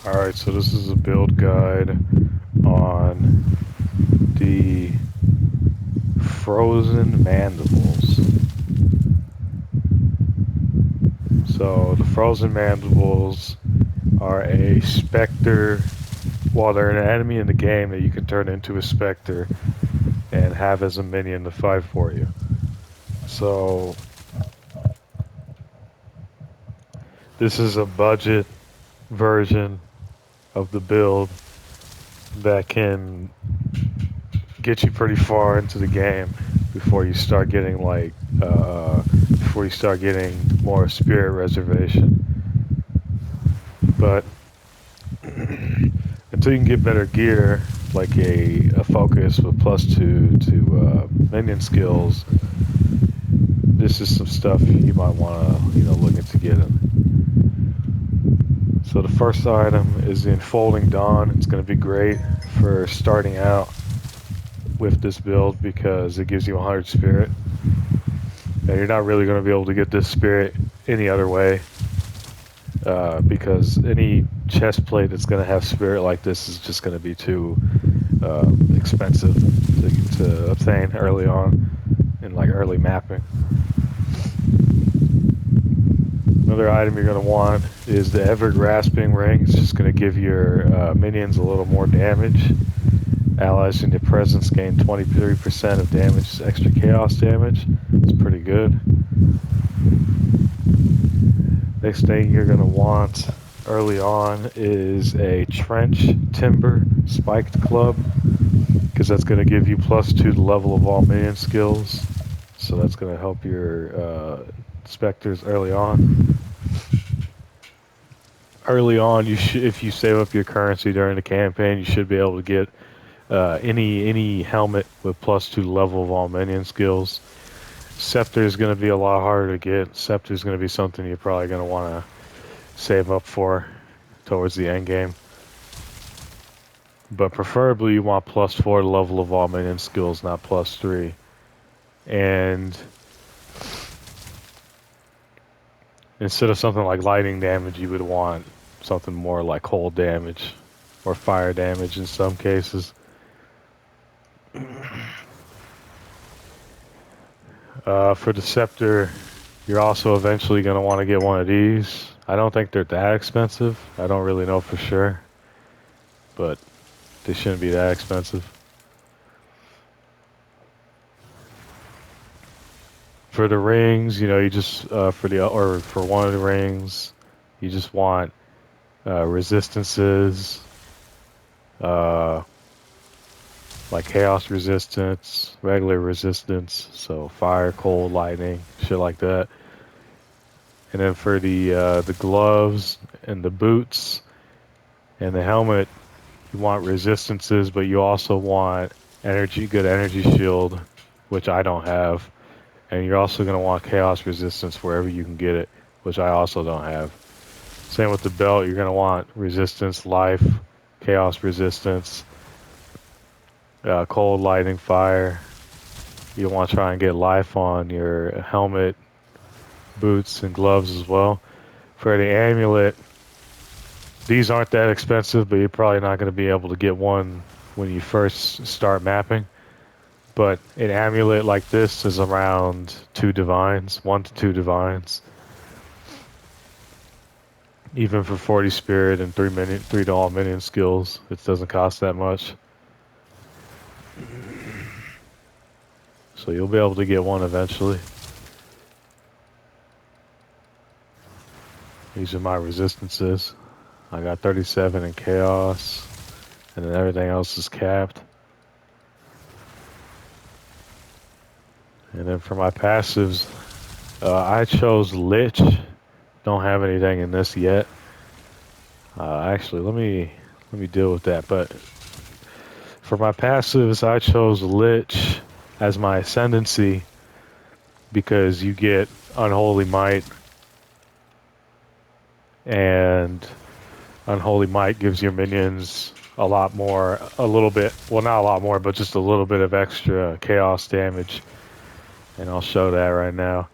Alright, so this is a build guide on the frozen mandibles. So the frozen mandibles are a specter. Well, they're an enemy in the game that you can turn into a specter and have as a minion to fight for you. So this is a budget version of the build that can get you pretty far into the game before you start getting before you start getting more spirit reservation. But until you can get better gear, like a focus with +2 to minion skills, this is some stuff you might want to look into getting. So the first item is the Enfolding Dawn. It's going to be great for starting out with this build because it gives you 100 spirit. And you're not really going to be able to get this spirit any other way, because any chest plate that's going to have spirit like this is just going to be too expensive to obtain early on in like early mapping. Another item you're going to want is the Ever Grasping Ring. It's just going to give your minions a little more damage. Allies in your presence gain 23% of damage, extra chaos damage. It's pretty good. Next thing you're going to want early on is a Trench Timber Spiked Club, because that's going to give you +2 to the level of all minion skills. So that's going to help your specters early on. Early on, if you save up your currency during the campaign, you should be able to get any helmet with +2 to the level of all minion skills. Scepter is going to be a lot harder to get. Scepter is going to be something you're probably going to want to save up for towards the end game. But preferably you want +4 to level of all minion skills, not +3. And instead of something like lightning damage, you would want something more like cold damage or fire damage in some cases. For the scepter, you're also eventually going to want to get one of these. I don't think they're that expensive. I don't really know for sure, but they shouldn't be that expensive. For the rings, you just for one of the rings, you just want resistances, uh, like chaos resistance, regular resistance, so fire, cold, lightning, shit like that. And then for the gloves and the boots and the helmet, you want resistances, but you also want good energy shield, which I don't have. And you're also going to want chaos resistance wherever you can get it, which I also don't have. Same with the belt, you're going to want resistance, life, chaos resistance, cold, lightning, fire. You want to try and get life on your helmet, boots, and gloves as well. For the amulet, these aren't that expensive, but you're probably not going to be able to get one when you first start mapping. But an amulet like this is around 2 divines, 1 to 2 divines. Even for 40 spirit and 3 to all minion skills, it doesn't cost that much. So you'll be able to get one eventually. These are my resistances. I got 37 in chaos, and then everything else is capped. And then for my passives, I chose Lich. Don't have anything in this yet. Actually, let me deal with that. But for my passives, I chose Lich as my ascendancy because you get Unholy Might, and Unholy Might gives your minions a little bit, well, not a lot more, but just a little bit of extra chaos damage. And I'll show that right now.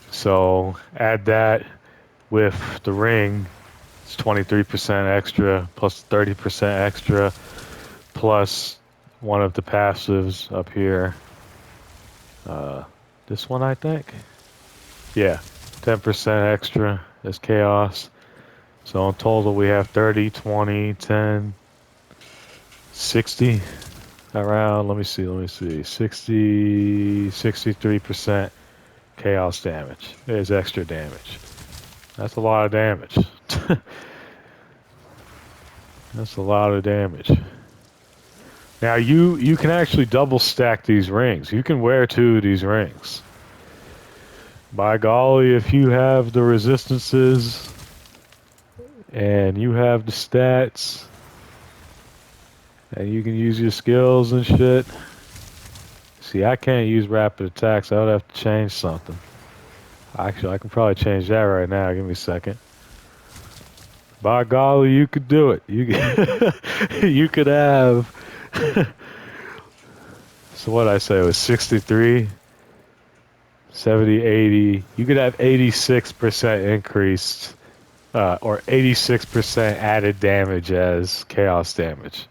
So add that with the ring, it's 23% extra plus 30% extra plus one of the passives up here. This one, I think. Yeah, 10% extra is chaos. So in total, we have 30, 20, 10, 60 around. Let me see. 60, 63% chaos damage. There's extra damage. That's a lot of damage. That's a lot of damage. Now you can actually double stack these rings. You can wear 2 of these rings. By golly, if you have the resistances and you have the stats and you can use your skills and shit. See, I can't use rapid attacks. I would have to change something. Actually, I can probably change that right now. Give me a second. By golly, you could do it. You could have. So what I say was 63, 70, 80. You could have 86% increased, or 86% added damage as chaos damage.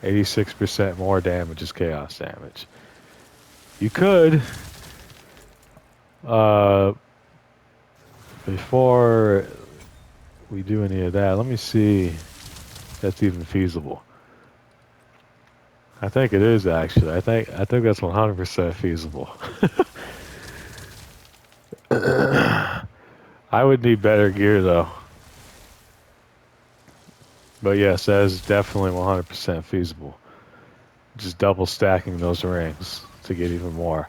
86% more damage as chaos damage. You could, before we do any of that, let me see if that's even feasible. I think it is actually. I think that's 100% feasible. I would need better gear though. But yes, that is definitely 100% feasible. Just double stacking those rings to get even more.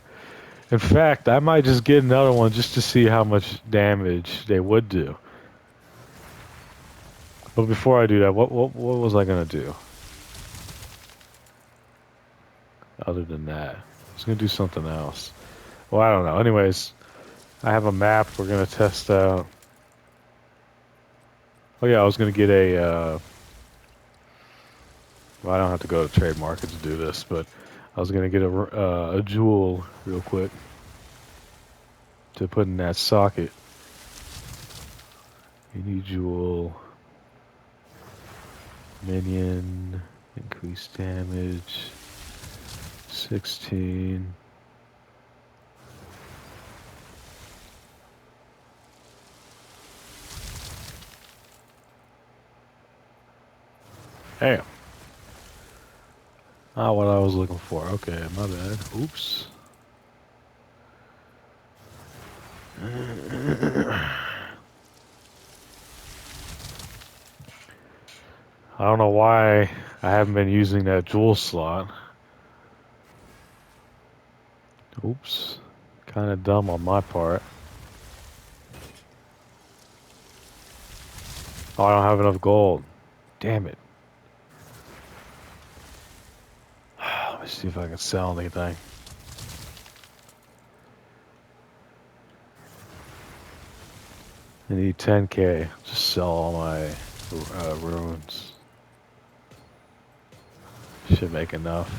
In fact, I might just get another one just to see how much damage they would do. But before I do that, what was I gonna do? Other than that, I was gonna do something else. Well, I don't know. Anyways, I have a map we're gonna test out. Oh yeah, I was gonna get a. Well, I don't have to go to trade market to do this, but I was gonna get a jewel real quick to put in that socket. You need jewel. Minion, increased damage, 16. Damn. Not what I was looking for. Okay, my bad. Oops. I don't know why I haven't been using that jewel slot. Oops. Kind of dumb on my part. Oh, I don't have enough gold. Damn it. Let me see if I can sell anything. I need 10k. Just sell all my runes. Should make enough.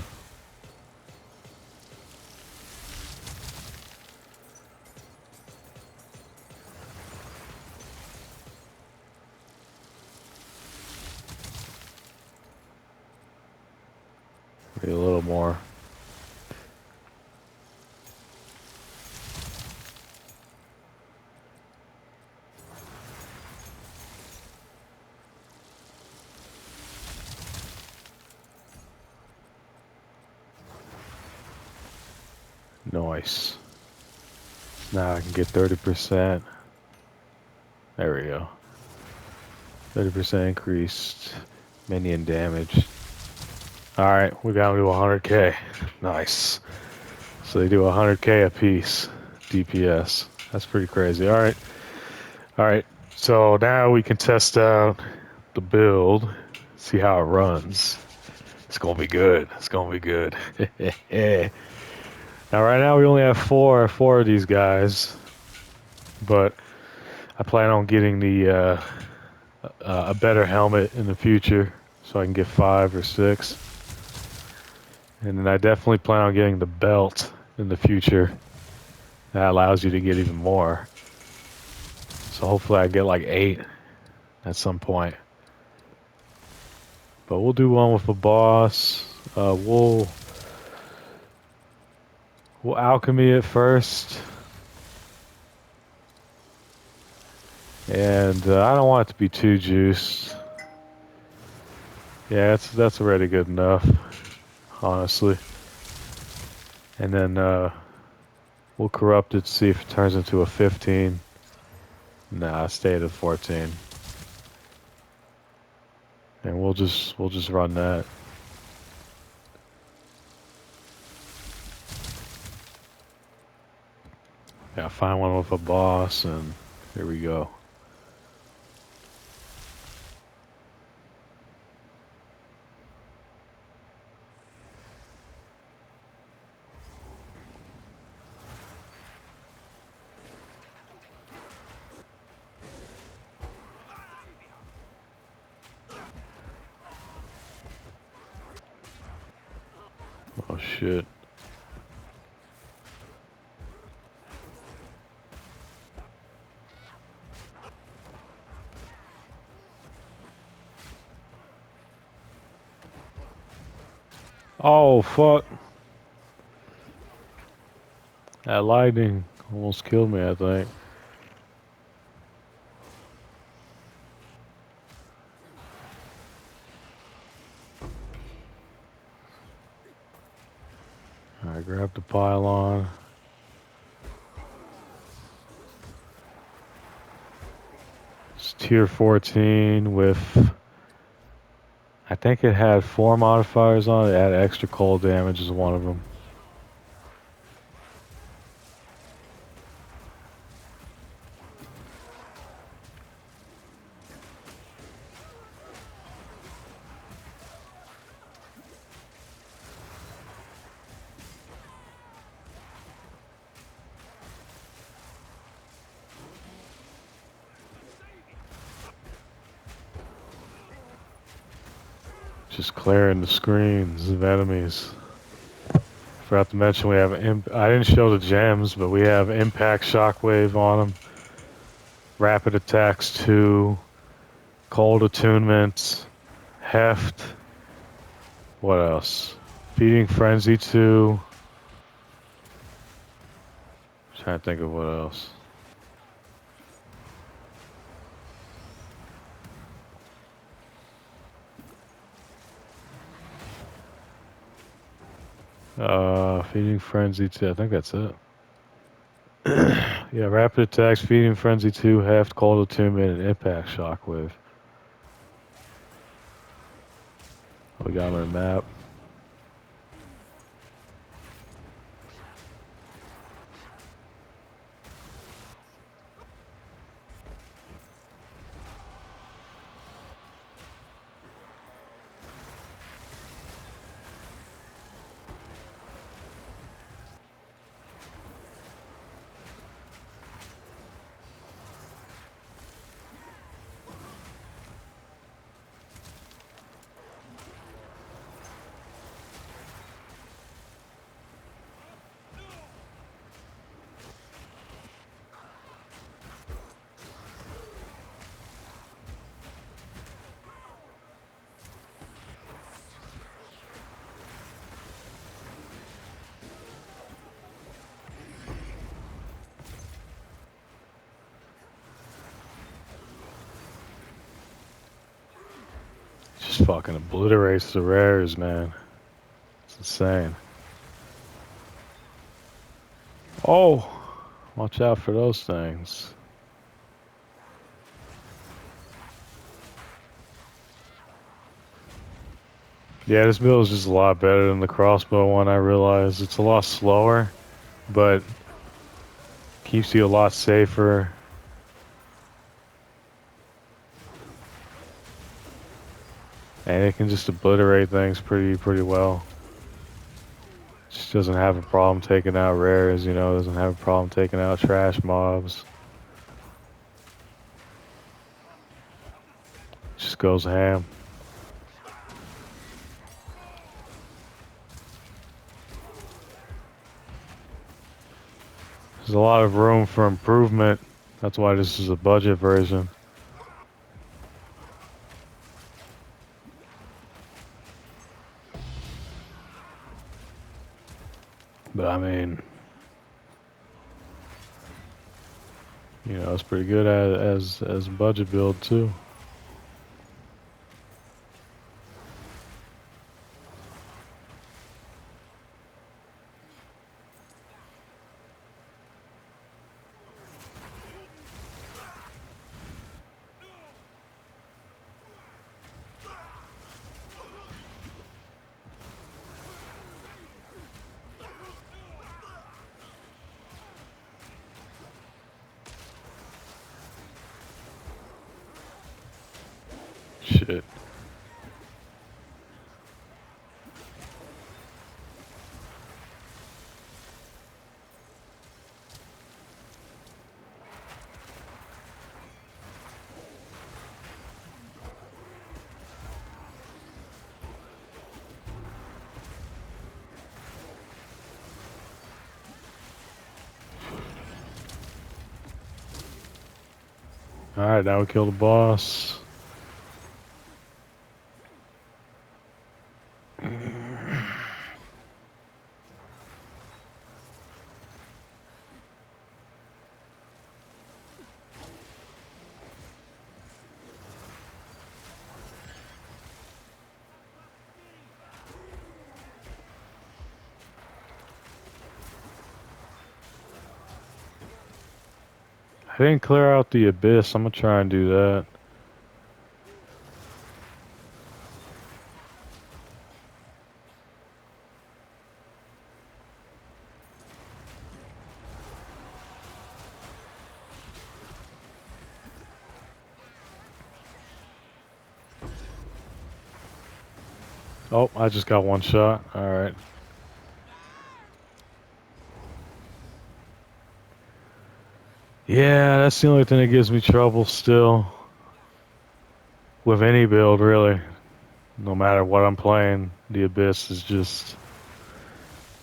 Maybe a little more. Nice. Now I can get 30%. There we go. 30% increased minion damage. Alright, we got to do 100k. Nice. So they do 100k a piece. DPS. That's pretty crazy. Alright. Alright. So now we can test out the build. See how it runs. It's gonna be good. It's gonna be good. Now right now we only have four of these guys. But I plan on getting the a better helmet in the future, so I can get 5 or 6. And then I definitely plan on getting the belt in the future. That allows you to get even more. So hopefully I get like 8 at some point. But we'll do one with a boss. We'll alchemy it first. And I don't want it to be too juiced. Yeah, that's already good enough, honestly. And then we'll corrupt it, see if it turns into a 15. Nah, stay at a 14. And we'll just run that. Yeah, find one with a boss, and here we go. Oh shit. Oh fuck. That lightning almost killed me, I think. I grabbed the pylon. It's tier 14 with, I think it had 4 modifiers on it. It had extra cold damage as one of them. Just clearing the screens of enemies. Forgot to mention we have, I didn't show the gems, but we have impact shockwave on them. Rapid attacks 2. Cold attunements. Heft. What else? Feeding frenzy 2. Trying to think of what else. Feeding frenzy 2. I think that's it. Yeah, rapid attacks, feeding frenzy 2, heft, cold attunement, and impact shockwave. We got on the map. Just fucking obliterates the rares, man. It's insane. Oh, watch out for those things. Yeah, this build is just a lot better than the crossbow one, I realize. It's a lot slower, but keeps you a lot safer. And it can just obliterate things pretty well. Just doesn't have a problem taking out rares, you know, doesn't have a problem taking out trash mobs. Just goes ham. There's a lot of room for improvement That's why this is a budget version. But I mean, you know, it's pretty good as a budget build too. Shit. Alright, now we kill the boss. I didn't clear out the abyss. I'm gonna try and do that. Oh, I just got one shot. Alright. Yeah, that's the only thing that gives me trouble still. With any build, really. No matter what I'm playing, the abyss is just...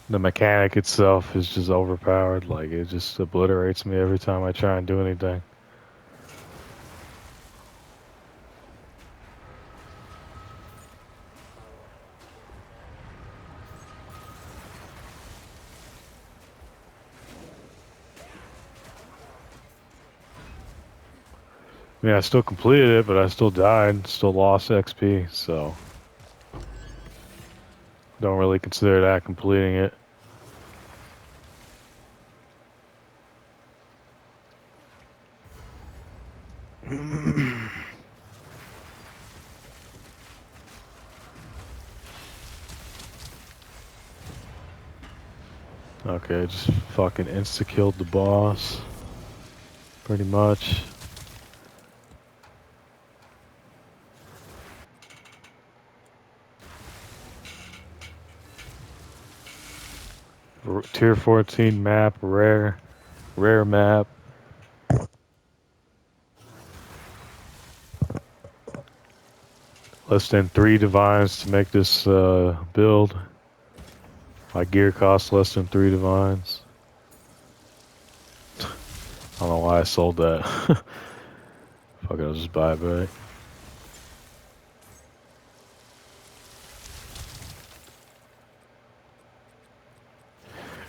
The mechanic itself is just overpowered. Like, it just obliterates me every time I try and do anything. I mean, I still completed it, but I still died. Still lost XP, so... Don't really consider that completing it. Okay, just fucking insta-killed the boss. Pretty much. Tier 14 map, rare map. Less than 3 divines to make this build. My gear costs less than 3 divines. I don't know why I sold that. Fuck it, I'll just buy it back.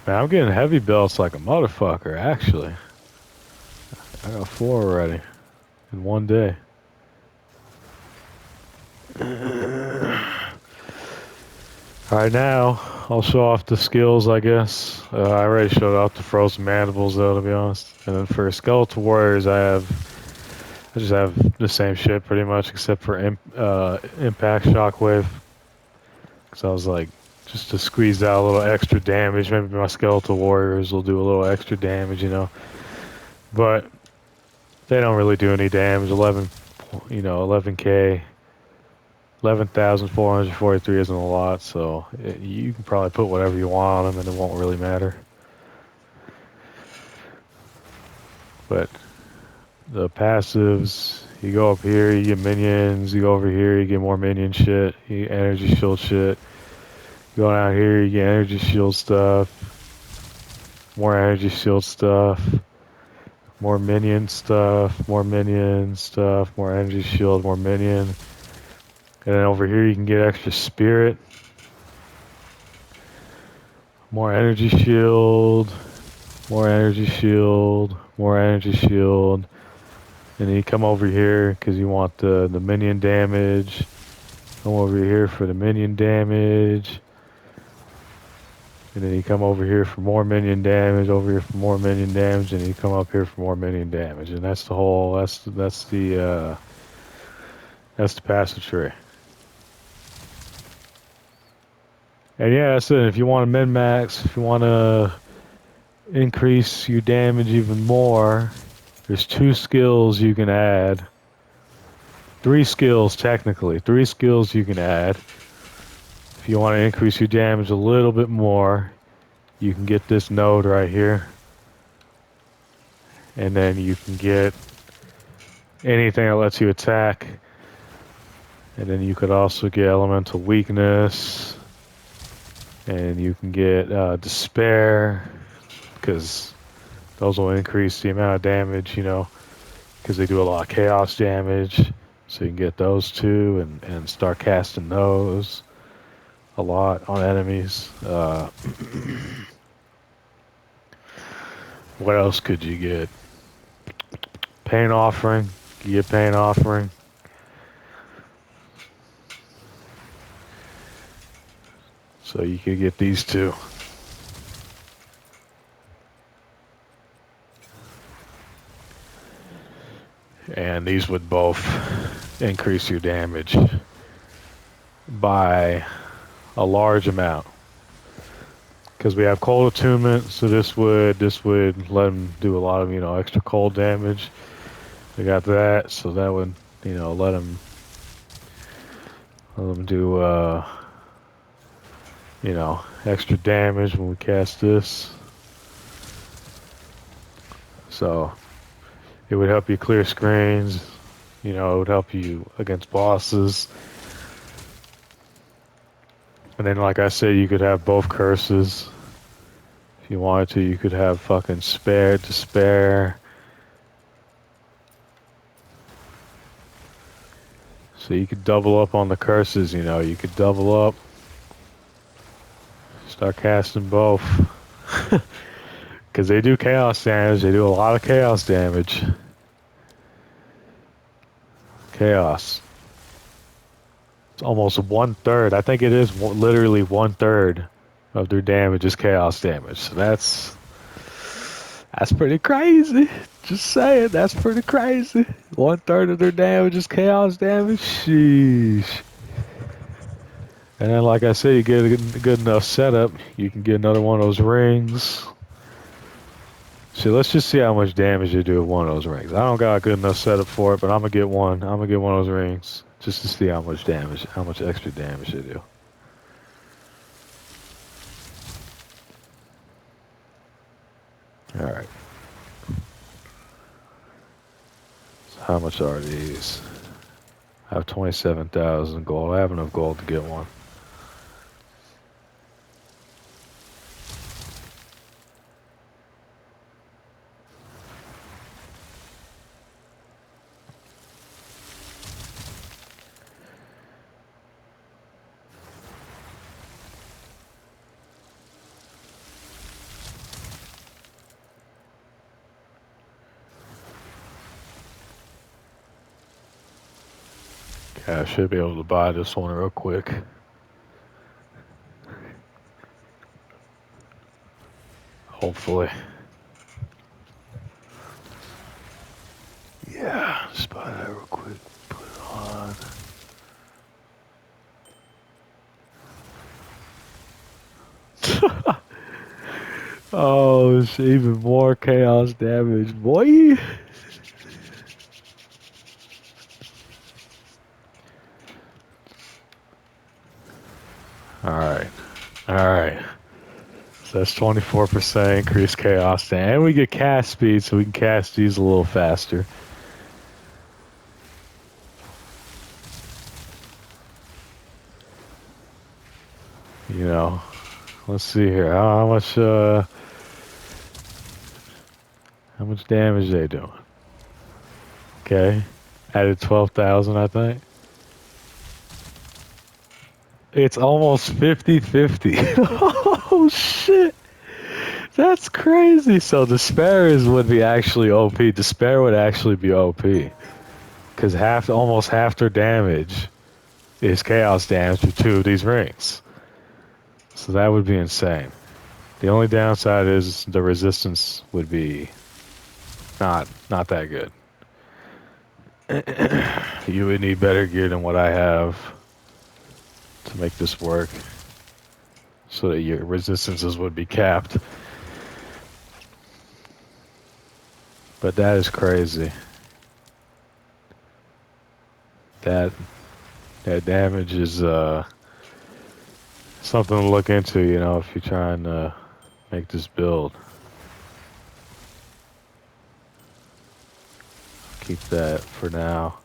Man, I'm getting heavy belts like a motherfucker, actually. I got 4 already. In one day. Alright, now I'll show off the skills, I guess. I already showed off the frozen mandibles, though, to be honest. And then for skeletal warriors, I just have the same shit pretty much, except for impact shockwave. Because I was like, just to squeeze out a little extra damage. Maybe my skeletal warriors will do a little extra damage, you know. But they don't really do any damage. 11k. 11,443 isn't a lot, so you can probably put whatever you want on them and it won't really matter. But the passives, you go up here, you get minions, you go over here, you get more minion shit, you get energy shield shit. You go down here, you get energy shield stuff, more energy shield stuff, more minion stuff, more minion stuff, more energy shield, more minion. And then over here you can get extra spirit, more energy shield, more energy shield, more energy shield. And then you come over here because you want the minion damage. Come over here for the minion damage. And then you come over here for more minion damage, over here for more minion damage, and you come up here for more minion damage. And that's the whole, that's the passive tree. And yeah, that's it. If you want to min-max, if you want to increase your damage even more, there's 2 skills you can add. 3 skills, technically. 3 skills you can add. If you want to increase your damage a little bit more, you can get this node right here. And then you can get anything that lets you attack. And then you could also get elemental weakness. And you can get despair, because those will increase the amount of damage, you know, because they do a lot of chaos damage. So you can get those 2 and start casting those a lot on enemies. What else could you get? Pain offering. You get pain offering. So you could get these 2. And these would both increase your damage by a large amount. Because we have cold attunement, so this would let them do a lot of, you know, extra cold damage. We got that, so that would, you know, let them do you know, extra damage when we cast this. So it would help you clear screens, you know, it would help you against bosses. And then, like I said, you could have both curses. If you wanted to, you could have fucking despair. So you could double up on the curses, you know, you could double up. Start casting both. Because they do chaos damage, they do a lot of chaos damage. Chaos. It's almost 1/3. I think it is literally 1/3 of their damage is chaos damage. So that's pretty crazy. Just saying, that's pretty crazy. 1/3 of their damage is chaos damage. Sheesh. And then, like I said, you get a good enough setup, you can get another one of those rings. So let's just see how much damage they do with one of those rings. I don't got a good enough setup for it, but I'm gonna get one. I'm gonna get one of those rings just to see how much damage, how much extra damage they do. All right. So how much are these? I have 27,000 gold. I have enough gold to get one. Yeah, I should be able to buy this one real quick. Hopefully. Yeah, just buy that real quick. Put it on. Oh, it's even more chaos damage, boy. Alright. Alright. So that's 24% increased chaos damage. And we get cast speed, so we can cast these a little faster. You know. Let's see here. How much much damage they doing? Okay. Added 12,000, I think. It's almost 50-50. Oh, shit. That's crazy. So Despairs would be actually OP. Despair would actually be OP. Because almost half their damage is chaos damage with 2 of these rings. So that would be insane. The only downside is the resistance would be not that good. You would need better gear than what I have to make this work, so that your resistances would be capped. But that is crazy. That damage is something to look into, you know, if you're trying to make this build. Keep that for now.